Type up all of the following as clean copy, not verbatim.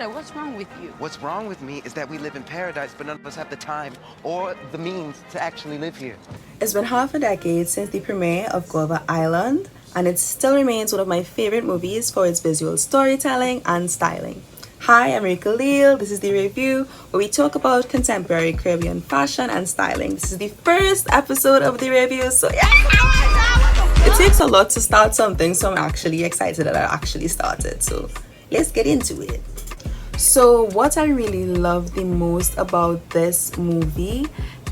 matter? What's wrong with you? What's wrong with me is that we live in paradise, but none of us have the time or the means to actually live here. It's been half a decade since the premiere of Guava Island, and it still remains one of my favorite movies for its visual storytelling and styling. Hi, I'm Rika Leal. This is the review where we talk about contemporary Caribbean fashion and styling. This is the first episode of the review, so yeah! It takes a lot to start something, so I'm actually excited that I actually started. So let's get into it. So what I really love the most about this movie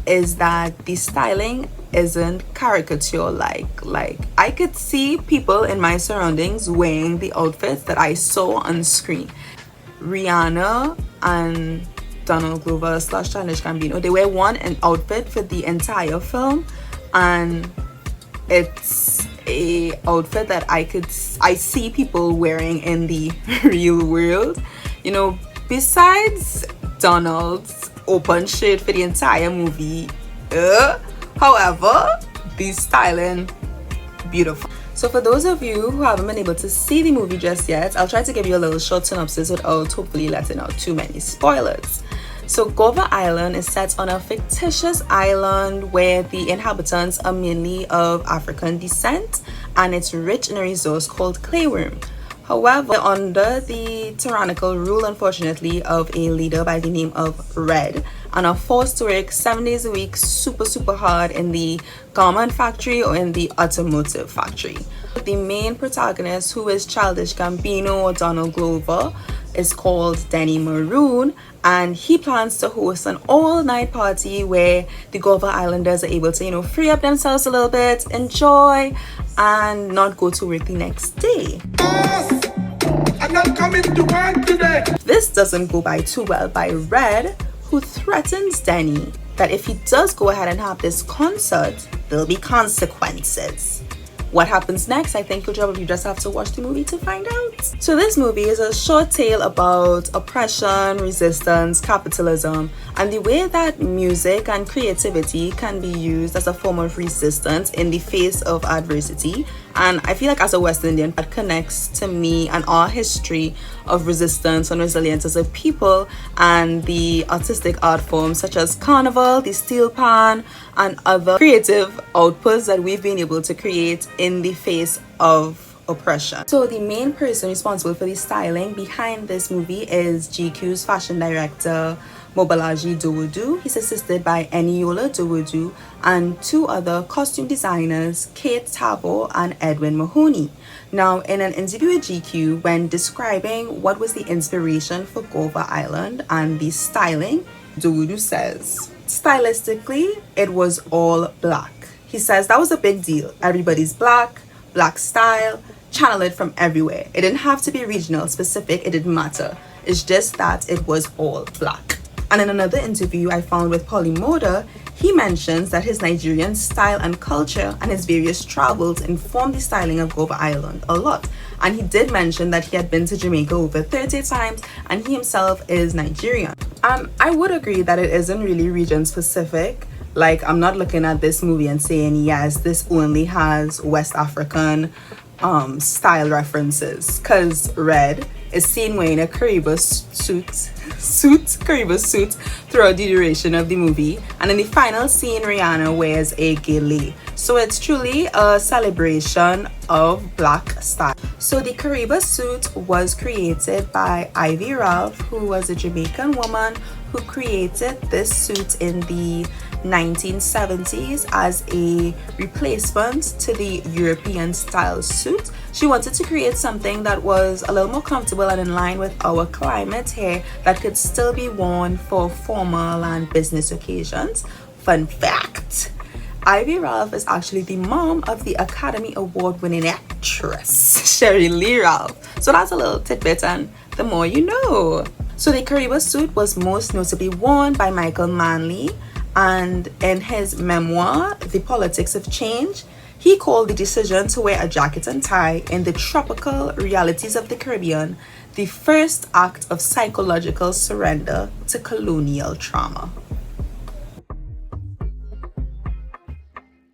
is that the styling isn't caricature-like. Like, I could see people in my surroundings wearing the outfits that I saw on screen. Rihanna and Donald Glover / Childish Gambino, they wear one outfit for the entire film, and it's a outfit that I see people wearing in the real world. You know, besides Donald's open shirt for the entire movie, however, the styling, beautiful. So for those of you who haven't been able to see the movie just yet, I'll try to give you a little short synopsis without hopefully letting out too many spoilers. So Guava Island is set on a fictitious island where the inhabitants are mainly of African descent, and it's rich in a resource called clayworm. However, under the tyrannical rule, unfortunately, of a leader by the name of Red, and are forced to work 7 days a week super hard in the garment factory or in the automotive factory. The main protagonist, who is Childish Gambino or Donald Glover, is called Denny Maroon, and he plans to host an all-night party where the Guava Islanders are able to, free up themselves a little bit, enjoy, and not go to work the next day. I'm not coming to work today. This doesn't go by too well by Red, who threatens Denny that if he does go ahead and have this concert, there'll be consequences. What happens next? I think you'll probably just have to watch the movie to find out. So this movie is a short tale about oppression, resistance, capitalism, and the way that music and creativity can be used as a form of resistance in the face of adversity. And I feel like as a West Indian, that connects to me and our history of resistance and resilience as a people, and the artistic art forms such as carnival, the steel pan, and other creative outputs that we've been able to create in the face of oppression. So the main person responsible for the styling behind this movie is GQ's fashion director, Mobalaji Dowodu. He's assisted by Eniola Dowodu and two other costume designers, Kate Tabo and Edwin Mahoney. Now, in an interview with GQ, when describing what was the inspiration for Guava Island and the styling, Dowodu says, stylistically, it was all black. He says that was a big deal. Everybody's black style, channel it from everywhere. It didn't have to be regional, specific, it didn't matter. It's just that it was all black. And in another interview I found with Polymoda, he mentions that his Nigerian style and culture and his various travels informed the styling of Guava Island a lot. And he did mention that he had been to Jamaica over 30 times and he himself is Nigerian. I would agree that it isn't really region specific. Like, I'm not looking at this movie and saying, yes, this only has West African style references, because Red is seen wearing a Kariba suit throughout the duration of the movie, and in the final scene Rihanna wears a gele. So it's truly a celebration of black style. So the Kariba suit was created by Ivy Ralph, who was a Jamaican woman who created this suit in the 1970s as a replacement to the European style suit. She wanted to create something that was a little more comfortable and in line with our climate here, that could still be worn for formal and business occasions. Fun fact, Ivy Ralph is actually the mom of the Academy Award winning actress Sherry Lee Ralph. So that's a little tidbit, and the more you know. So the Kariba suit was most notably worn by Michael Manley, and in his memoir, The Politics of Change, he called the decision to wear a jacket and tie in the tropical realities of the Caribbean the first act of psychological surrender to colonial trauma.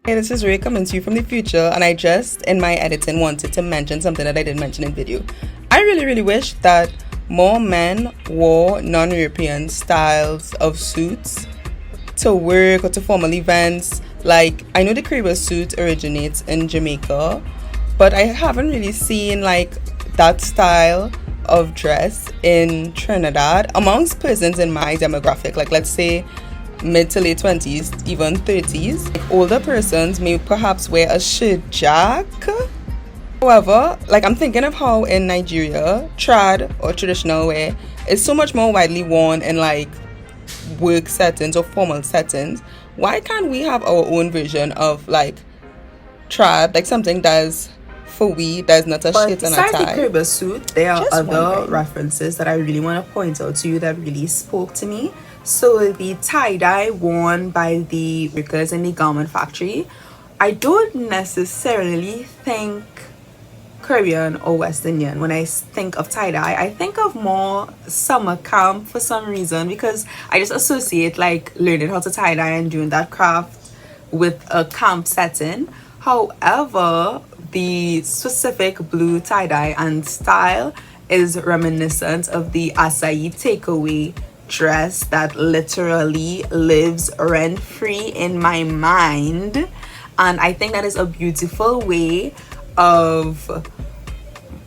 Hey, this is Ray coming to you from the future, and I just, in my editing, wanted to mention something that I didn't mention in video. I really wish that more men wore non-European styles of suits to work or to formal events. Like, I know the Kariba suit originates in Jamaica, but I haven't really seen like that style of dress in Trinidad amongst persons in my demographic, like let's say mid to late 20s, even 30s. Like, older persons may perhaps wear a shirt jack. However, like, I'm thinking of how in Nigeria, trad or traditional wear is so much more widely worn in like work settings or formal settings. Why can't we have our own version of like trad, like something that's for that's not a shit and a tie? Besides the Kariba suit, there are Just other wondering. references that I really want to point out to you that really spoke to me. So the tie-dye worn by the workers in the garment factory, I don't necessarily think Caribbean or West Indian. When I think of tie-dye, I think of more summer camp for some reason, because I just associate like learning how to tie-dye and doing that craft with a camp setting. However, the specific blue tie-dye and style is reminiscent of the acai takeaway dress that literally lives rent-free in my mind. And I think that is a beautiful way of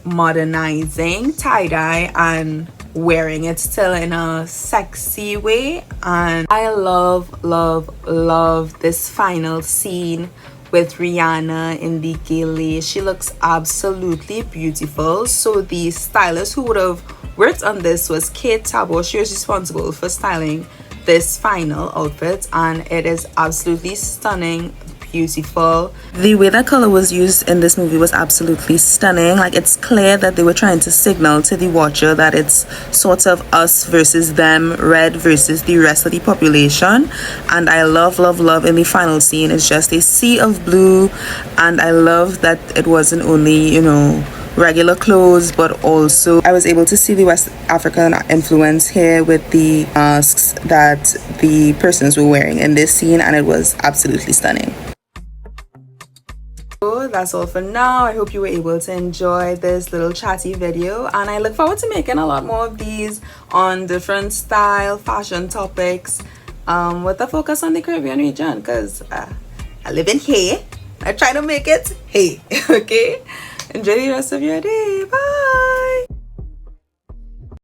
modernizing tie-dye and wearing it still in a sexy way. And I love this final scene with Rihanna in the gilly. She looks absolutely beautiful. So the stylist who would have worked on this was Kate Tabo. She was responsible for styling this final outfit, and it is absolutely stunning, beautiful. The way that color was used in this movie was absolutely stunning. Like, it's clear that they were trying to signal to the watcher that it's sort of us versus them, red versus the rest of the population. And I love in the final scene, it's just a sea of blue. And I love that it wasn't only, you know, regular clothes, but also I was able to see the West African influence here with the masks that the persons were wearing in this scene, and it was absolutely stunning. So that's all for now. I hope you were able to enjoy this little chatty video, and I look forward to making a lot more of these on different style fashion topics with a focus on the Caribbean region, because I live in here. I try to make it hey. Okay, enjoy the rest of your day. Bye.